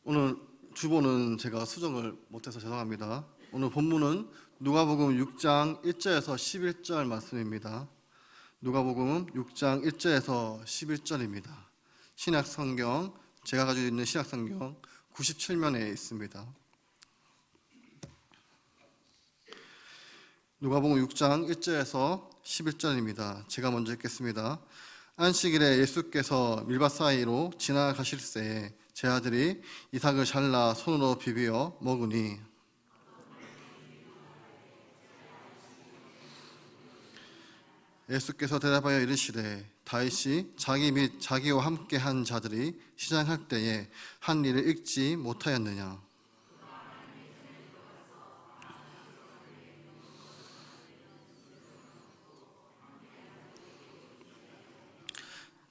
오늘 주보는 제가 수정을 못해서 죄송합니다. 오늘 본문은 누가복음 6장 1절에서 11절 말씀입니다. 누가복음 6장 1절에서 11절입니다. 신약성경, 제가 가지고 있는 신약성경 97면에 있습니다. 누가복음 6장 1절에서 11절입니다. 제가 먼저 읽겠습니다. 안식일에 예수께서 밀밭 사이로 지나가실새에 제 아들이 이삭을 잘라 손으로 비비어 먹으니 예수께서 대답하여 이르시되 다윗이 자기 및 자기와 함께 한 자들이 시장할 때에 한 일을 읽지 못하였느냐.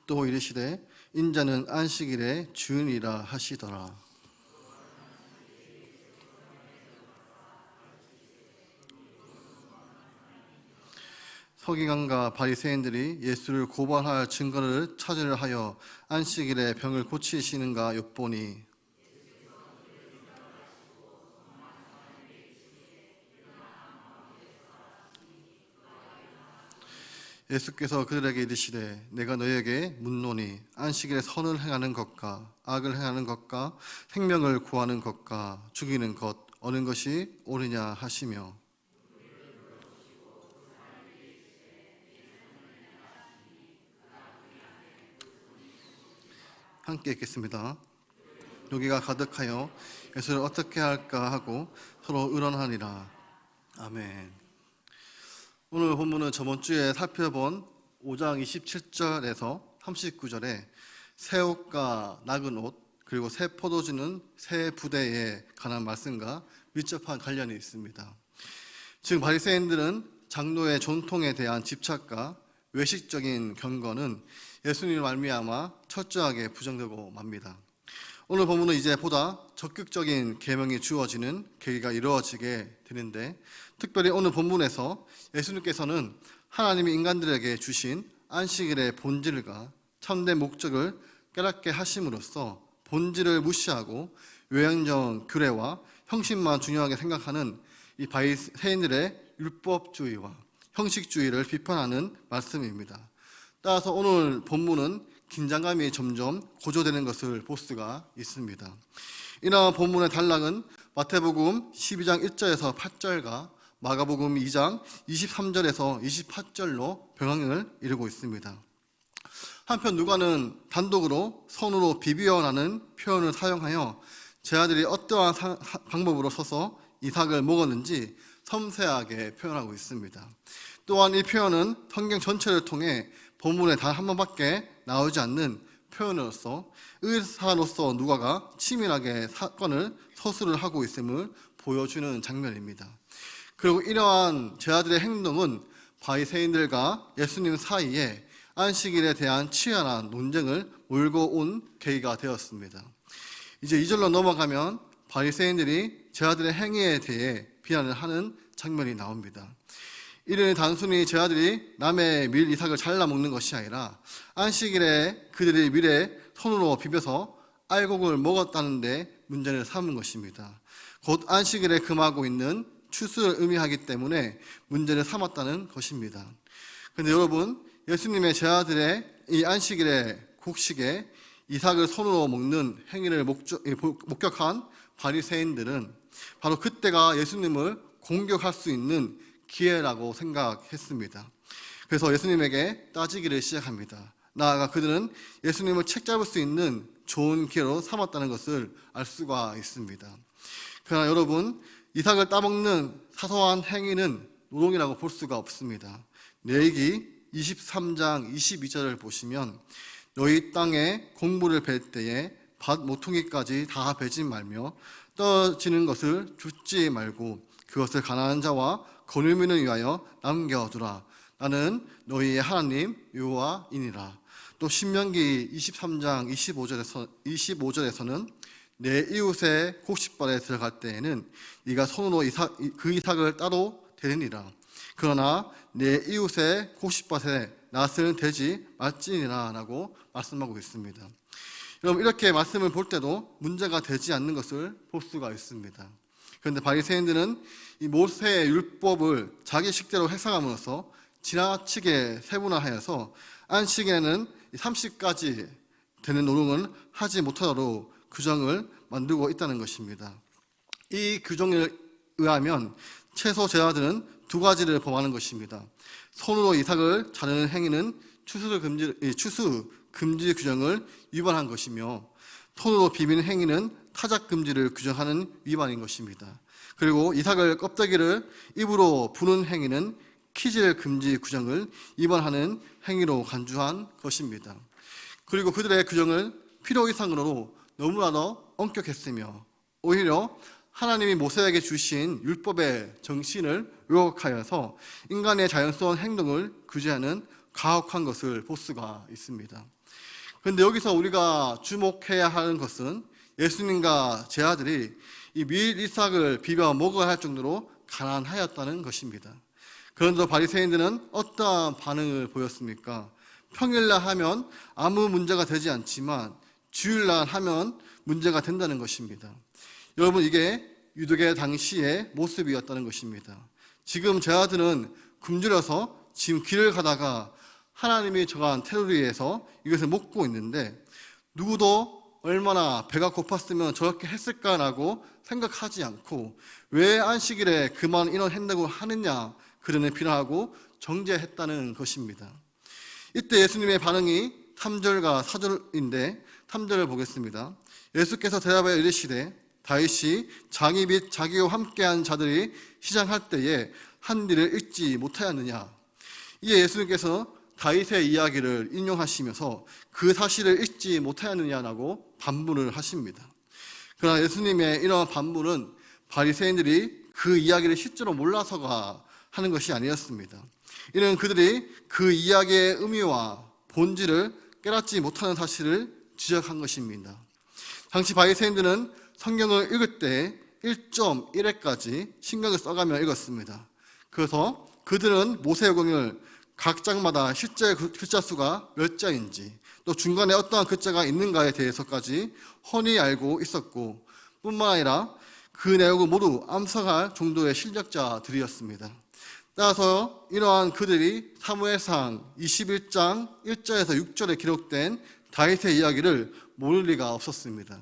또 이르시되 인자는 안식일의 주인이라 하시더라. 서기관과 바리새인들이 예수를 고발할 증거를 찾으려 하여 안식일에 병을 고치시는가 엿보니 예수께서 그들에게 이르시되 내가 너희에게 묻노니 안식일에 선을 행하는 것과 악을 행하는 것과 생명을 구하는 것과 죽이는 것 어느 것이 옳으냐 하시며 함께 읽겠습니다. 여기가 가득하여 예수를 어떻게 할까 하고 서로 의논하니라. 아멘. 오늘 본문은 저번 주에 살펴본 5장 27절에서 39절에 새 옷과 낡은 옷 그리고 새 포도주는 새 부대에 관한 말씀과 밀접한 관련이 있습니다. 지금 바리새인들은 장로의 전통에 대한 집착과 외식적인 경건은 예수님을 말미암아 철저하게 부정되고 맙니다. 오늘 본문은 이제 보다 적극적인 계명이 주어지는 계기가 이루어지게 되는데 특별히 오늘 본문에서 예수님께서는 하나님이 인간들에게 주신 안식일의 본질과 참된 목적을 깨닫게 하심으로써 본질을 무시하고 외형적 규례와 형식만 중요하게 생각하는 이 바리새인들의 율법주의와 형식주의를 비판하는 말씀입니다. 따라서 오늘 본문은 긴장감이 점점 고조되는 것을 볼 수가 있습니다. 이러한 본문의 단락은 마태복음 12장 1절에서 8절과 마가복음 2장 23절에서 28절로 병행을 이루고 있습니다. 한편 누가는 단독으로 손으로 비비어라는 표현을 사용하여 제 아들이 어떠한 방법으로 서서 이삭을 먹었는지 섬세하게 표현하고 있습니다. 또한 이 표현은 성경 전체를 통해 본문에 단 한 번밖에 나오지 않는 표현으로서 의사로서 누가가 치밀하게 사건을 서술을 하고 있음을 보여주는 장면입니다. 그리고 이러한 제 아들의 행동은 바리새인들과 예수님 사이에 안식일에 대한 치열한 논쟁을 몰고 온 계기가 되었습니다. 이제 2절로 넘어가면 바리새인들이 제 아들의 행위에 대해 비난을 하는 장면이 나옵니다. 이는 단순히 제 아들이 남의 밀 이삭을 잘라 먹는 것이 아니라 안식일에 그들이 밀에 손으로 비벼서 알곡을 먹었다는 데 문제를 삼은 것입니다. 곧 안식일에 금하고 있는 추수를 의미하기 때문에 문제를 삼았다는 것입니다. 그런데 여러분, 예수님의 제 아들의 이 안식일의 곡식에 이삭을 손으로 먹는 행위를 목격한 바리새인들은 바로 그때가 예수님을 공격할 수 있는 기회라고 생각했습니다. 그래서 예수님에게 따지기를 시작합니다. 나아가 그들은 예수님을 책잡을 수 있는 좋은 기회로 삼았다는 것을 알 수가 있습니다. 그러나 여러분, 이삭을 따먹는 사소한 행위는 노동이라고 볼 수가 없습니다. 레위기 23장 22절을 보시면 너희 땅에 곡물을 벨 때에 밭 모퉁이까지 다 베지 말며 떨어지는 것을 줍지 말고 그것을 가난한 자와 거느미는 위하여 남겨두라. 나는 너희의 하나님 여호와이니라. 또 신명기 23장 25절에서는 내 이웃의 곡식밭에 들어갈 때에는 네가 손으로 그 이삭을 따도 되느니라. 그러나 내 이웃의 곡식밭에 낫은 되지 말지니라 라고 말씀하고 있습니다. 여러분, 이렇게 말씀을 볼 때도 문제가 되지 않는 것을 볼 수가 있습니다. 그런데 바리새인들은 이 모세의 율법을 자기 식대로 해석함으로써 지나치게 세분화하여서 안식일에는 30가지 되는 노름을 하지 못하도록 규정을 만들고 있다는 것입니다. 이 규정에 의하면 채소 제사들은 두 가지를 범하는 것입니다. 손으로 이삭을 자르는 행위는 추수 금지 규정을 위반한 것이며, 손으로 비비는 행위는 타작 금지를 규정하는 위반인 것입니다. 그리고 이삭을 껍데기를 입으로 부는 행위는 키질 금지 규정을 위반하는 행위로 간주한 것입니다. 그리고 그들의 규정을 필요 이상으로 너무나도 엄격했으며, 오히려 하나님이 모세에게 주신 율법의 정신을 왜곡하여서 인간의 자연스러운 행동을 규제하는 가혹한 것을 볼 수가 있습니다. 그런데 여기서 우리가 주목해야 하는 것은 예수님과 제 아들이 이 밀 이삭을 비벼 먹어야 할 정도로 가난하였다는 것입니다. 그런데 바리새인들은 어떠한 반응을 보였습니까? 평일날 하면 아무 문제가 되지 않지만 주일날 하면 문제가 된다는 것입니다. 여러분, 이게 유대계 당시의 모습이었다는 것입니다. 지금 제 아들은 굶주려서 지금 길을 가다가 하나님이 정한 테두리에서 이것을 먹고 있는데, 누구도 얼마나 배가 고팠으면 저렇게 했을까라고 생각하지 않고 왜 안식일에 그만 인원 한다고 하느냐 그들은 비난하고 정죄했다는 것입니다. 이때 예수님의 반응이 3절과 4절인데 3절을 보겠습니다. 예수께서 대답하여 이르시되 다윗이 자기 및 자기와 함께한 자들이 시장할 때에 한 일을 잊지 못하였느냐. 이에 예수님께서 다윗의 이야기를 인용하시면서 그 사실을 잊지 못하였느냐라고 반문을 하십니다. 그러나 예수님의 이러한 반문은 바리새인들이 그 이야기를 실제로 몰라서가 하는 것이 아니었습니다. 이는 그들이 그 이야기의 의미와 본질을 깨닫지 못하는 사실을 지적한 것입니다. 당시 바리새인들은 성경을 읽을 때 1.1회까지 신경을 써가며 읽었습니다. 그래서 그들은 모세오경을 각 장마다 실제 글자 수가 몇 자인지, 또 중간에 어떠한 글자가 있는가에 대해서까지 훤히 알고 있었고, 뿐만 아니라 그 내용을 모두 암송할 정도의 실력자들이었습니다. 따라서 이러한 그들이 사무엘상 21장 1절에서 6절에 기록된 다윗의 이야기를 모를 리가 없었습니다.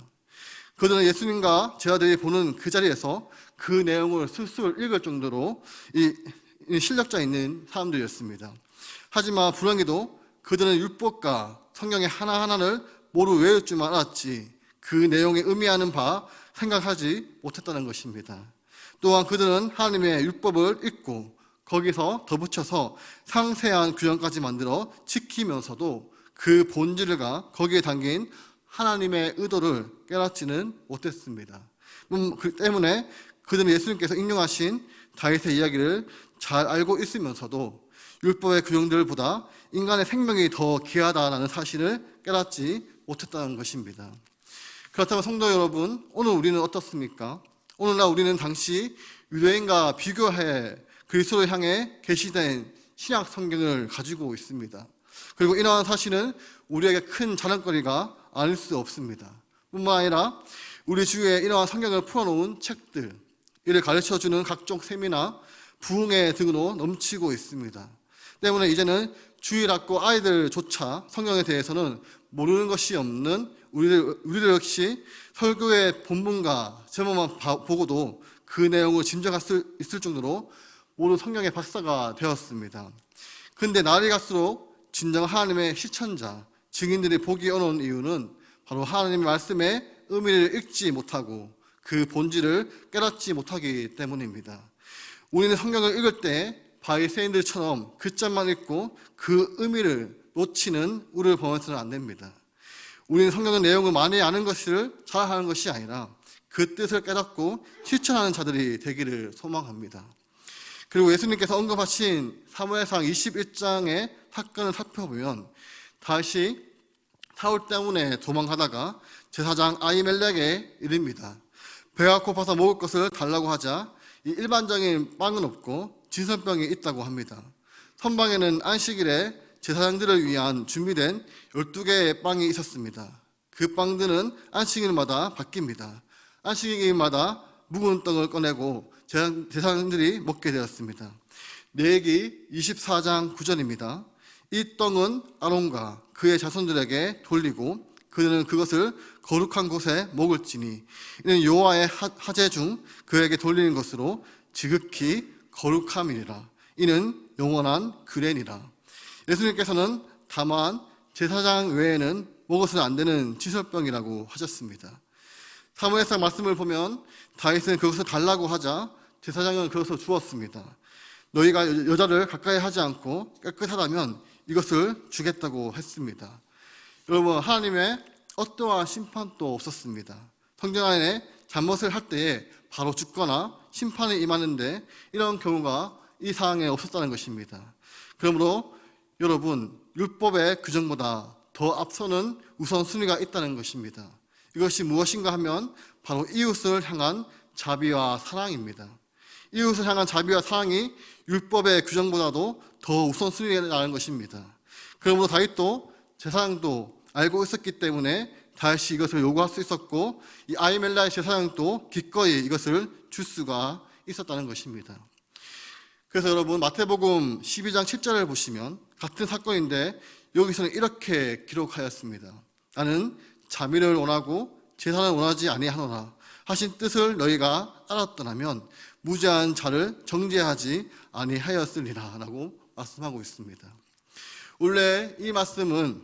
그들은 예수님과 제자들이 보는 그 자리에서 그 내용을 술술 읽을 정도로 이 실력자 있는 사람들이었습니다. 하지만 불행히도 그들은 율법과 성경의 하나하나를 모두 외울 줄만 알았지 그 내용에 의미하는 바 생각하지 못했다는 것입니다. 또한 그들은 하나님의 율법을 읽고 거기서 덧붙여서 상세한 규정까지 만들어 지키면서도 그 본질과 거기에 담긴 하나님의 의도를 깨닫지는 못했습니다. 그 때문에 그들은 예수님께서 인용하신 다윗의 이야기를 잘 알고 있으면서도 율법의 규정들보다 인간의 생명이 더 귀하다는 사실을 깨닫지 못했다는 것입니다. 그렇다면 성도 여러분, 오늘 우리는 어떻습니까? 오늘날 우리는 당시 유대인과 비교해 그리스도를 향해 계시된 신약 성경을 가지고 있습니다. 그리고 이러한 사실은 우리에게 큰 자랑거리가 아닐 수 없습니다. 뿐만 아니라 우리 주위에 이러한 성경을 풀어놓은 책들, 이를 가르쳐주는 각종 세미나, 부흥회 등으로 넘치고 있습니다. 때문에 이제는 주일학교 아이들조차 성경에 대해서는 모르는 것이 없는 우리들 역시 설교의 본문과 제목만 보고도 그 내용을 짐작할 수 있을 정도로 모두 성경의 박사가 되었습니다. 그런데 날이 갈수록 진정 하나님의 시천자, 증인들이 보기 어려운 이유는 바로 하나님의 말씀의 의미를 읽지 못하고 그 본질을 깨닫지 못하기 때문입니다. 우리는 성경을 읽을 때 바리새인들처럼 글자만 읽고 그 의미를 놓치는 우리를 범해서는 안 됩니다. 우리는 성경의 내용을 많이 아는 것을 자랑하는 것이 아니라 그 뜻을 깨닫고 실천하는 자들이 되기를 소망합니다. 그리고 예수님께서 언급하신 사무엘상 21장의 사건을 살펴보면 다시 사울 때문에 도망가다가 제사장 아히멜렉에 이릅니다. 배가 고파서 먹을 것을 달라고 하자 이 일반적인 빵은 없고 진선병이 있다고 합니다. 선방에는 안식일에 제사장들을 위한 준비된 12개의 빵이 있었습니다. 그 빵들은 안식일마다 바뀝니다. 안식일마다 묵은 떡을 꺼내고 제사장들이 먹게 되었습니다. 레위기 24장 9절입니다. 이 떡은 아론과 그의 자손들에게 돌리고 그들은 그것을 거룩한 곳에 먹을지니 이는 여호와의 하제 중 그에게 돌리는 것으로 지극히 거룩함이니라. 이는 영원한 규례니라. 예수님께서는 다만 제사장 외에는 먹어서는 안 되는 지설병이라고 하셨습니다. 사무엘상 말씀을 보면 다윗은 그것을 달라고 하자 제사장은 그것을 주었습니다. 너희가 여자를 가까이 하지 않고 깨끗하다면 이것을 주겠다고 했습니다. 여러분, 하나님의 어떠한 심판도 없었습니다. 성경 안에 잘못을 할 때에 바로 죽거나 심판이 임하는데 이런 경우가 이 상황에 없었다는 것입니다. 그러므로 여러분, 율법의 규정보다 더 앞서는 우선순위가 있다는 것입니다. 이것이 무엇인가 하면 바로 이웃을 향한 자비와 사랑입니다. 이웃을 향한 자비와 사랑이 율법의 규정보다도 더 우선순위라는 것입니다. 그러므로 다윗도 제사장도 알고 있었기 때문에 다윗이 이것을 요구할 수 있었고 이 아히멜렉 제사장도 기꺼이 이것을 줄 수가 있었다는 것입니다. 그래서 여러분, 마태복음 12장 7절을 보시면 같은 사건인데 여기서는 이렇게 기록하였습니다. 나는 자비를 원하고 제사를 원하지 아니하노라 하신 뜻을 너희가 알았더라면 무죄한 자를 정죄하지 아니하였으리라 라고 말씀하고 있습니다. 원래 이 말씀은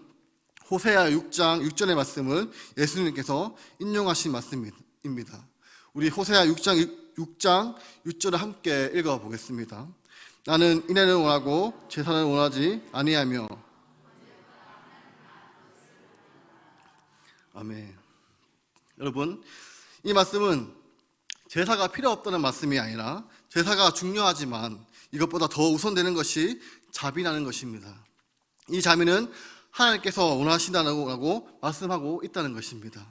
호세아 6장 6절의 말씀을 예수님께서 인용하신 말씀입니다. 우리 호세아 6장 6절을 함께 읽어보겠습니다. 나는 인애를 원하고 제사를 원하지 아니하며. 아멘. 여러분, 이 말씀은 제사가 필요 없다는 말씀이 아니라 제사가 중요하지만 이것보다 더 우선되는 것이 자비라는 것입니다. 이 자비는 하나님께서 원하신다고 말씀하고 있다는 것입니다.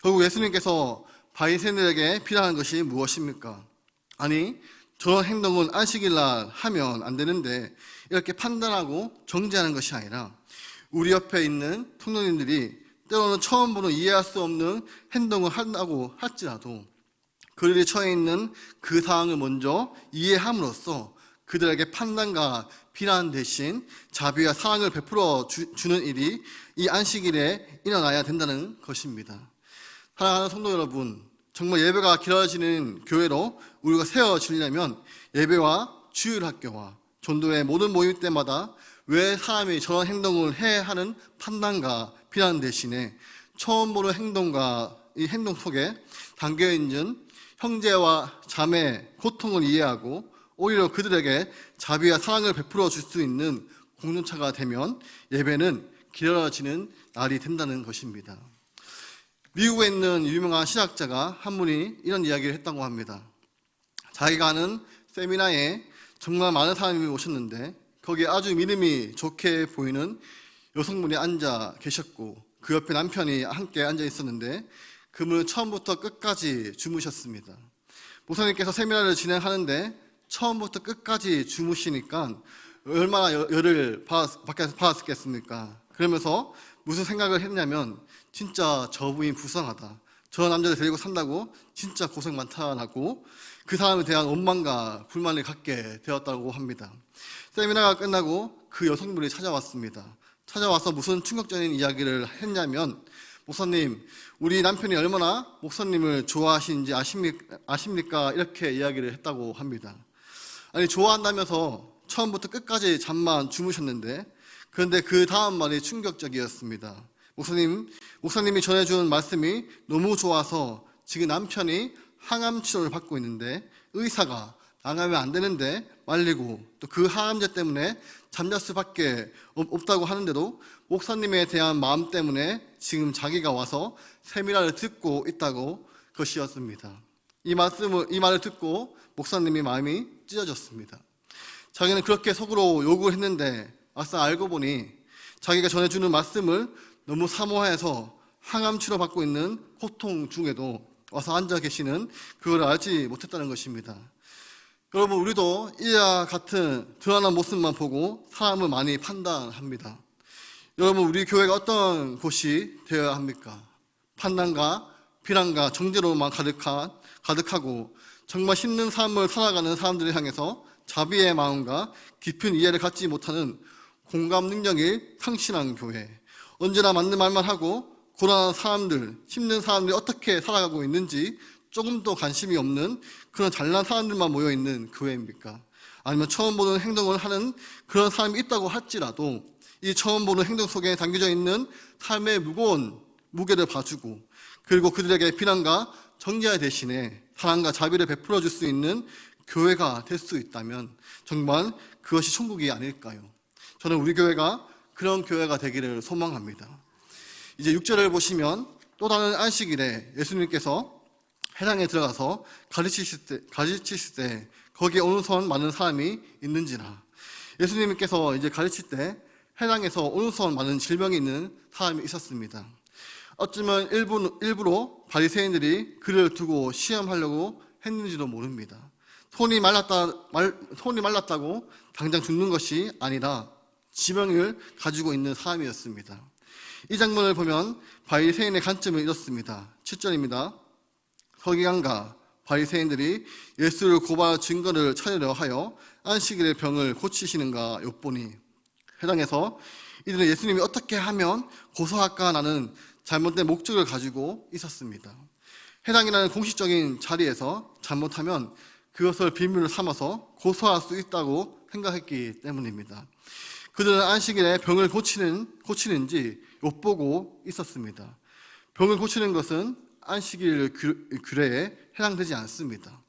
결국 예수님께서 바리새인들에게 필요한 것이 무엇입니까? 아니, 저런 행동은 안식일날 하면 안 되는데 이렇게 판단하고 정죄하는 것이 아니라 우리 옆에 있는 성도님들이 때로는 처음 보는 이해할 수 없는 행동을 한다고 할지라도 그들이 처해 있는 그 상황을 먼저 이해함으로써 그들에게 판단과 비난 대신 자비와 사랑을 베풀어 주는 일이 이 안식일에 일어나야 된다는 것입니다. 사랑하는 성도 여러분, 정말 예배가 길어지는 교회로 우리가 세워지려면 예배와 주일학교와 전도의 모든 모임 때마다 왜 사람이 저런 행동을 해야 하는 판단과 비난 대신에 처음 보는 행동과 이 행동 속에 담겨있는 형제와 자매의 고통을 이해하고 오히려 그들에게 자비와 사랑을 베풀어 줄 수 있는 공동체가 되면 예배는 길어지는 날이 된다는 것입니다. 미국에 있는 유명한 신학자가 한 분이 이런 이야기를 했다고 합니다. 자기가 아는 세미나에 정말 많은 사람이 오셨는데 거기에 아주 믿음이 좋게 보이는 여성분이 앉아 계셨고 그 옆에 남편이 함께 앉아 있었는데 그분은 처음부터 끝까지 주무셨습니다. 목사님께서 세미나를 진행하는데 처음부터 끝까지 주무시니까 얼마나 열을 받았겠습니까? 그러면서 무슨 생각을 했냐면 진짜 저 부인 불쌍하다. 저 남자를 데리고 산다고 진짜 고생 많다라고 그 사람에 대한 원망과 불만을 갖게 되었다고 합니다. 세미나가 끝나고 그 여성분이 찾아왔습니다. 찾아와서 무슨 충격적인 이야기를 했냐면 목사님, 우리 남편이 얼마나 목사님을 좋아하시는지 아십니까? 이렇게 이야기를 했다고 합니다. 아니, 좋아한다면서 처음부터 끝까지 잠만 주무셨는데 그런데 그 다음 말이 충격적이었습니다. 목사님이 전해준 말씀이 너무 좋아서 지금 남편이 항암 치료를 받고 있는데 의사가 나가면 안 되는데 말리고 또 그 항암제 때문에 잠잘 수밖에 없다고 하는데도 목사님에 대한 마음 때문에 지금 자기가 와서 세미나를 듣고 있다고 것이었습니다. 이 말을 듣고 목사님이 마음이 찢어졌습니다. 자기는 그렇게 속으로 욕을 했는데 막상 알고 보니 자기가 전해주는 말씀을 너무 사모해서 항암 치료 받고 있는 고통 중에도 와서 앉아 계시는 그걸 알지 못했다는 것입니다. 여러분, 우리도 이와 같은 드러난 모습만 보고 사람을 많이 판단합니다. 여러분, 우리 교회가 어떤 곳이 되어야 합니까? 판단과 비난과 정죄로만 가득하고 정말 힘든 삶을 살아가는 사람들을 향해서 자비의 마음과 깊은 이해를 갖지 못하는 공감 능력이 상실한 교회, 언제나 맞는 말만 하고 고난한 사람들, 힘든 사람들이 어떻게 살아가고 있는지 조금도 관심이 없는 그런 잘난 사람들만 모여있는 교회입니까? 아니면 처음 보는 행동을 하는 그런 사람이 있다고 할지라도 이 처음 보는 행동 속에 담겨져 있는 삶의 무거운 무게를 봐주고, 그리고 그들에게 비난과 정죄 대신에 사랑과 자비를 베풀어 줄 수 있는 교회가 될 수 있다면 정말 그것이 천국이 아닐까요? 저는 우리 교회가 그런 교회가 되기를 소망합니다. 이제 6절을 보시면 또 다른 안식일에 예수님께서 회당에 들어가서 가르치실 때 거기에 오른손 많은 사람이 있는지라. 예수님께서 이제 가르칠 때 회당에서 오른손 많은 질병이 있는 사람이 있었습니다. 어쩌면 일부러 바리새인들이 그를 두고 시험하려고 했는지도 모릅니다. 손이 말랐다고 당장 죽는 것이 아니라 지병을 가지고 있는 사람이었습니다. 이 장면을 보면 바리새인의 관점은 이렇습니다. 7절입니다. 서기관과 바리새인들이 예수를 고발할 증거를 찾으려 하여 안식일의 병을 고치시는가 엿보니, 회당에서 이들은 예수님이 어떻게 하면 고소할까 하는 잘못된 목적을 가지고 있었습니다. 회당이라는 공식적인 자리에서 잘못하면 그것을 비밀로 삼아서 고소할 수 있다고 생각했기 때문입니다. 그들은 안식일에 병을 고치는지 엿보고 있었습니다. 병을 고치는 것은 안식일 규례에 해당되지 않습니다.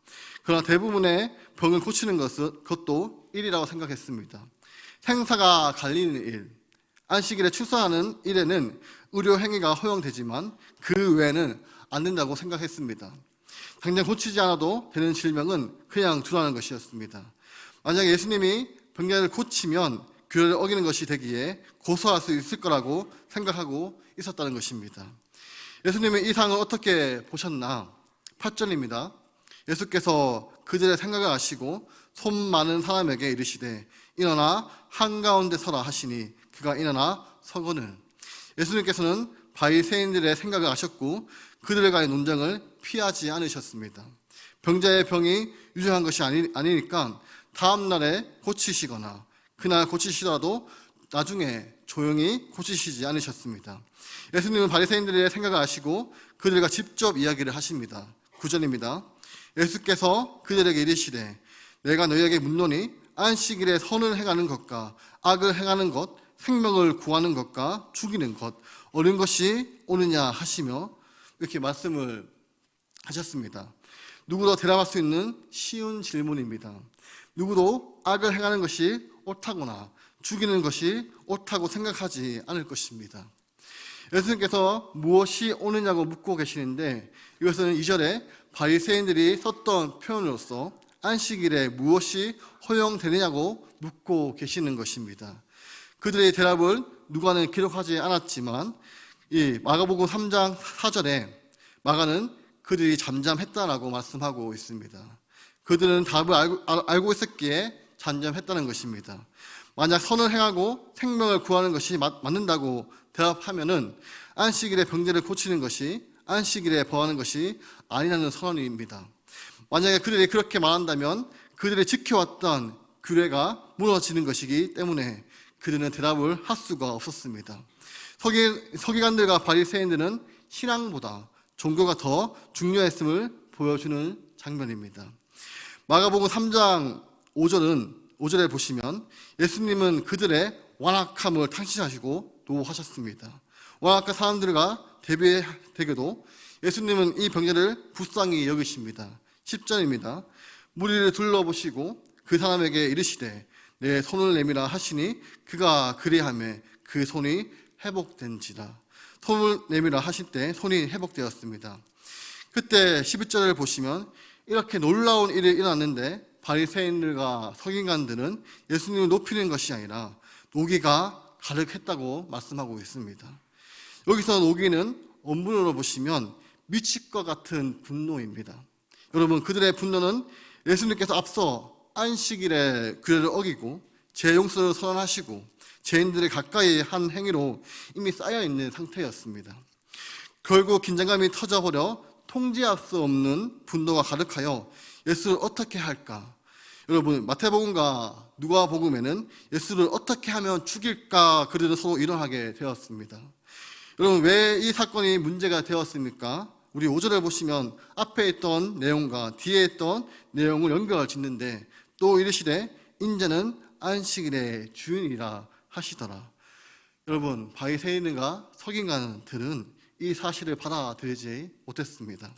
그러나 대부분의 병을 고치는 그것도 일이라고 생각했습니다. 생사가 갈리는 일, 안식일에 출산하는 일에는 의료 행위가 허용되지만 그 외에는 안 된다고 생각했습니다. 당장 고치지 않아도 되는 질병은 그냥 두라는 것이었습니다. 만약에 예수님이 병자를 고치면 규례를 어기는 것이 되기에 고소할 수 있을 거라고 생각하고 있었다는 것입니다. 예수님은 이 상황을 어떻게 보셨나? 8절입니다. 예수께서 그들의 생각을 아시고 손 많은 사람에게 이르시되 일어나 한가운데 서라 하시니 그가 일어나 서거늘. 예수님께서는 바리새인들의 생각을 아셨고 그들과의 논쟁을 피하지 않으셨습니다. 병자의 병이 유정한 것이 아니니까 다음 날에 고치시거나 그날 고치시더라도 나중에 조용히 고치시지 않으셨습니다. 예수님은 바리새인들의 생각을 아시고 그들과 직접 이야기를 하십니다. 9절입니다. 예수께서 그들에게 이르시되 내가 너희에게 묻노니 안식일에 선을 행하는 것과 악을 행하는 것, 생명을 구하는 것과 죽이는 것 옳은 것이 옳으냐 하시며 이렇게 말씀을 하셨습니다. 누구도 대답할 수 있는 쉬운 질문입니다. 누구도 악을 행하는 것이 옳다거나 죽이는 것이 옳다고 생각하지 않을 것입니다. 예수님께서 무엇이 옳으냐고 묻고 계시는데 이것은 2절에 바리새인들이 썼던 표현으로서 안식일에 무엇이 허용되느냐고 묻고 계시는 것입니다. 그들의 대답을 누가는 기록하지 않았지만 이 마가복음 3장 4절에 마가는 그들이 잠잠했다라고 말씀하고 있습니다. 그들은 답을 알고 있었기에 잠잠했다는 것입니다. 만약 선을 행하고 생명을 구하는 것이 맞는다고 대답하면은 안식일에 병자를 고치는 것이 안식일에 범하는 것이 아니라는 선언입니다. 만약에 그들이 그렇게 말한다면 그들이 지켜왔던 규례가 무너지는 것이기 때문에 그들은 대답을 할 수가 없었습니다. 서기관들과 바리새인들은 신앙보다 종교가 더 중요했음을 보여주는 장면입니다. 마가복음 3장 5절에 보시면 예수님은 그들의 완악함을 탕시하시고 노하셨습니다. 완악한 사람들과 대비되게도 예수님은 이 병자를 불쌍히 여기십니다. 10절입니다. 무리를 둘러보시고 그 사람에게 이르시되 내 손을 내밀라 하시니 그가 그리하매 그 손이 회복된지라. 손을 내밀라 하실 때 손이 회복되었습니다. 그때 11절을 보시면 이렇게 놀라운 일이 일어났는데 바리새인들과 서기관들은 예수님을 높이는 것이 아니라 노기가 가득했다고 말씀하고 있습니다. 여기서 노기는 원문으로 보시면 미칠 것 같은 분노입니다. 여러분, 그들의 분노는 예수님께서 앞서 안식일의 규례를 어기고 죄 용서를 선언하시고 죄인들을 가까이 한 행위로 이미 쌓여있는 상태였습니다. 결국 긴장감이 터져버려 통제할 수 없는 분노가 가득하여 예수를 어떻게 할까? 여러분, 마태복음과 누가복음에는 예수를 어떻게 하면 죽일까 그들은 서로 일어나게 되었습니다. 여러분, 왜 이 사건이 문제가 되었습니까? 우리 5절을 보시면 앞에 있던 내용과 뒤에 있던 내용을 연결 짓는데, 또 이르시되 인자는 안식일의 주인이라 하시더라. 여러분, 바리새인과 서기관들은 이 사실을 받아들이지 못했습니다.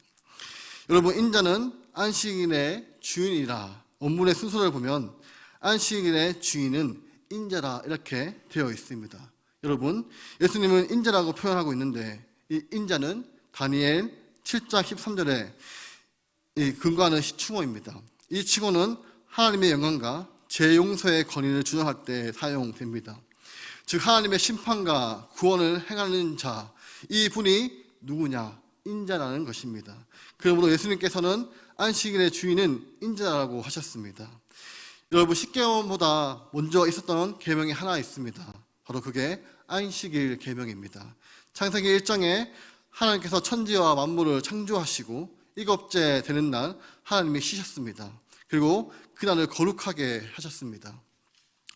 여러분, 인자는 안식일의 주인이라 원문의 순서를 보면 안식일의 주인은 인자라 이렇게 되어 있습니다. 여러분, 예수님은 인자라고 표현하고 있는데 이 인자는 다니엘 7장 13절에 근거하는 충어입니다. 이 충어는 하나님의 영광과 재용서의 권위를 주장할 때 사용됩니다. 즉 하나님의 심판과 구원을 행하는 자, 이 분이 누구냐? 인자라는 것입니다. 그러므로 예수님께서는 안식일의 주인은 인자라고 하셨습니다. 여러분, 십계명보다 먼저 있었던 계명이 하나 있습니다. 바로 그게 안식일 계명입니다. 창세기 1장에 하나님께서 천지와 만물을 창조하시고 일곱째 되는 날 하나님이 쉬셨습니다. 그리고 그날을 거룩하게 하셨습니다.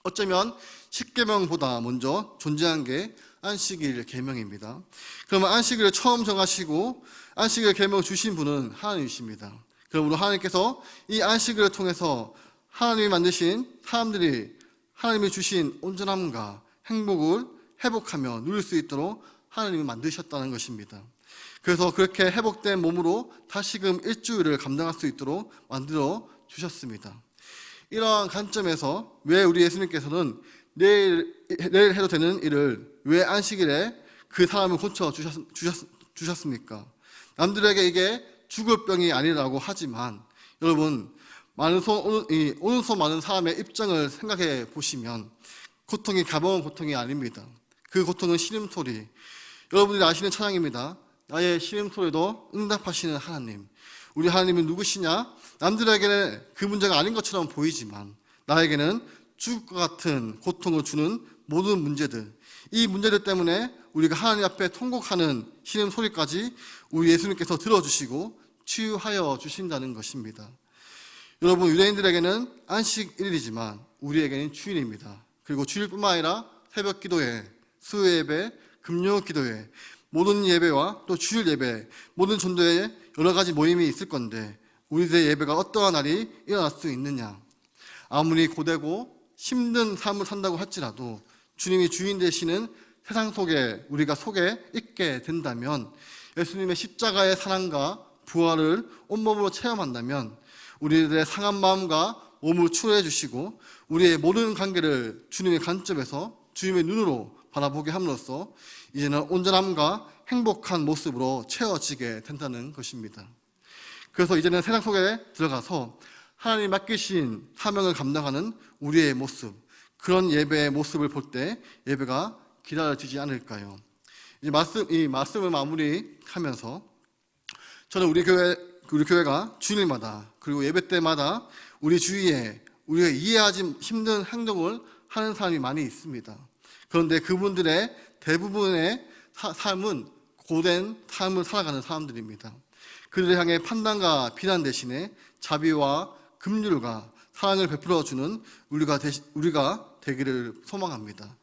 어쩌면 십계명보다 먼저 존재한 게 안식일 계명입니다. 그러면 안식일을 처음 정하시고 안식일 계명을 주신 분은 하나님이십니다. 그러므로 하나님께서 이 안식일을 통해서 하나님이 만드신 사람들이 하나님이 주신 온전함과 행복을 회복하며 누릴 수 있도록 하나님이 만드셨다는 것입니다. 그래서 그렇게 회복된 몸으로 다시금 일주일을 감당할 수 있도록 만들어 주셨습니다. 이러한 관점에서 왜 우리 예수님께서는 내일 해도 되는 일을 왜 안식일에 그 사람을 고쳐 주셨습니까? 남들에게 이게 죽을 병이 아니라고 하지만 여러분, 오는 소 많은 사람의 입장을 생각해 보시면 고통이 가벼운 고통이 아닙니다. 그 고통은 신음소리. 여러분들이 아시는 찬양입니다. 나의 신음소리도 응답하시는 하나님. 우리 하나님은 누구시냐? 남들에게는 그 문제가 아닌 것처럼 보이지만 나에게는 죽을 것 같은 고통을 주는 모든 문제들, 이 문제들 때문에 우리가 하나님 앞에 통곡하는 신음소리까지 우리 예수님께서 들어주시고 치유하여 주신다는 것입니다. 여러분, 유대인들에게는 안식일이지만 우리에게는 주일입니다. 그리고 주일뿐만 아니라 새벽 기도회, 수요 예배, 금요 기도회, 모든 예배와 또 주일 예배, 모든 전도에 여러 가지 모임이 있을 건데 우리들의 예배가 어떠한 날이 일어날 수 있느냐? 아무리 고되고 힘든 삶을 산다고 할지라도 주님이 주인 되시는 세상 속에 우리가 속에 있게 된다면, 예수님의 십자가의 사랑과 부활을 온몸으로 체험한다면 우리들의 상한 마음과 몸을 치료해 주시고 우리의 모든 관계를 주님의 관점에서 주님의 눈으로 바라보게 함으로써 이제는 온전함과 행복한 모습으로 채워지게 된다는 것입니다. 그래서 이제는 세상 속에 들어가서 하나님이 맡기신 사명을 감당하는 우리의 모습, 그런 예배의 모습을 볼 때 예배가 기다려지지 않을까요? 이 말씀을 마무리하면서 저는 우리 교회가 주일마다 그리고 예배 때마다 우리 주위에 우리가 이해하지 힘든 행동을 하는 사람이 많이 있습니다. 그런데 그분들의 대부분의 삶은 고된 삶을 살아가는 사람들입니다. 그들을 향해 판단과 비난 대신에 자비와 긍휼과 사랑을 베풀어주는 우리가 되기를 소망합니다.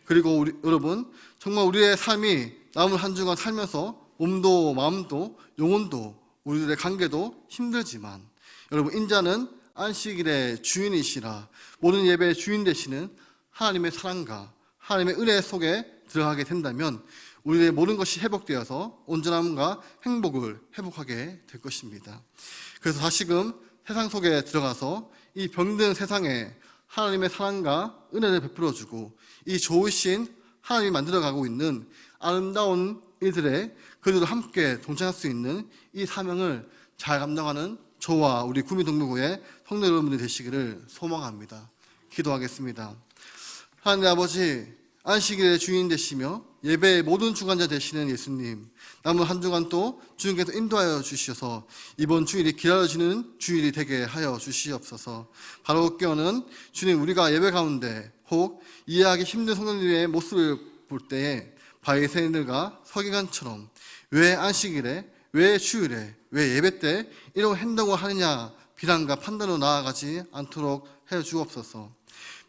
그리고 여러분, 정말 우리의 삶이 남은 한 주간 살면서 몸도 마음도 영혼도 우리들의 관계도 힘들지만 여러분, 인자는 안식일의 주인이시라 모든 예배의 주인 되시는 하나님의 사랑과 하나님의 은혜 속에 들어가게 된다면 우리의 모든 것이 회복되어서 온전함과 행복을 회복하게 될 것입니다. 그래서 다시금 세상 속에 들어가서 이 병든 세상에 하나님의 사랑과 은혜를 베풀어주고 이 좋으신 하나님이 만들어가고 있는 아름다운 일들에 그들도 함께 동참할 수 있는 이 사명을 잘 감당하는 저와 우리 구미동부구의 성도 여러분들이 되시기를 소망합니다. 기도하겠습니다. 하나님 아버지, 안식일의 주인 되시며 예배의 모든 주관자 되시는 예수님, 남은 한 주간 또 주님께서 인도하여 주시어서 이번 주일이 기다려지는 주일이 되게 하여 주시옵소서. 바로 깨어는 주님, 우리가 예배 가운데 혹 이해하기 힘든 성도들의 모습을 볼 때에 바리새인들과 서기관처럼 왜 안식일에, 왜 주일에, 왜 예배 때 이러고 한다고 하느냐 비난과 판단으로 나아가지 않도록 해 주옵소서.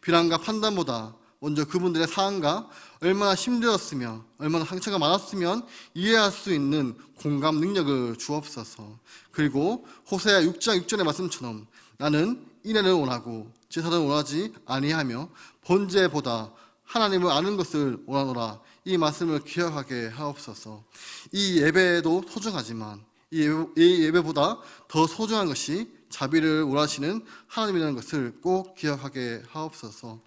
비난과 판단보다 먼저 그분들의 상황과 얼마나 힘들었으며 얼마나 상처가 많았으면 이해할 수 있는 공감 능력을 주옵소서. 그리고 호세아 6장 6절의 말씀처럼 나는 인애를 원하고 제사를 원하지 아니하며 번제보다 하나님을 아는 것을 원하노라. 이 말씀을 기억하게 하옵소서. 이 예배도 소중하지만 이 예배보다 더 소중한 것이 자비를 원하시는 하나님이라는 것을 꼭 기억하게 하옵소서.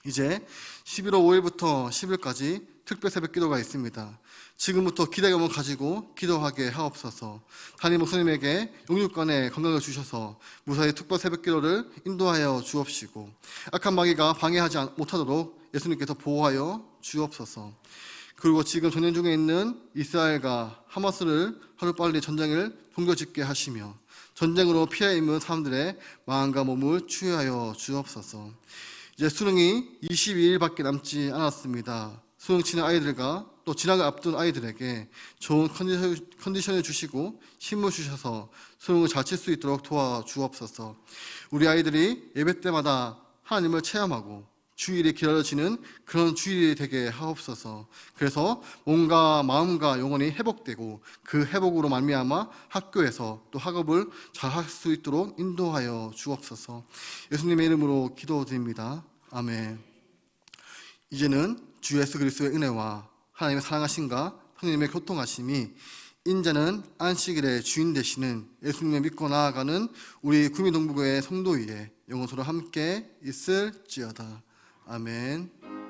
이제 11월 5일부터 10일까지 특별 새벽 기도가 있습니다. 지금부터 기대감을 가지고 기도하게 하옵소서. 담임 목사님에게 영육간의 건강을 주셔서 무사히 특별 새벽 기도를 인도하여 주옵시고 악한 마귀가 방해하지 못하도록 예수님께서 보호하여 주옵소서. 그리고 지금 전쟁 중에 있는 이스라엘과 하마스를 하루빨리 전쟁을 종결짓게 하시며 전쟁으로 피해 입은 사람들의 마음과 몸을 치유하여 주옵소서. 이제 수능이 22일밖에 남지 않았습니다. 수능 치는 아이들과 또 진학을 앞둔 아이들에게 좋은 컨디션을 주시고 힘을 주셔서 수능을 잘 칠 수 있도록 도와주옵소서. 우리 아이들이 예배 때마다 하나님을 체험하고 주일이 기다려지는 그런 주일이 되게 하옵소서. 그래서 몸과 마음과 영혼이 회복되고 그 회복으로 말미암아 학교에서 또 학업을 잘 할 수 있도록 인도하여 주옵소서. 예수님의 이름으로 기도드립니다. 아멘. 이제는 주 예수 그리스도의 은혜와 하나님의 사랑하심과 성령님의 교통하심이 인자는 안식일의 주인 되시는 예수님을 믿고 나아가는 우리 구미동부교회 성도 위에 영원토록 함께 있을지어다. 아멘.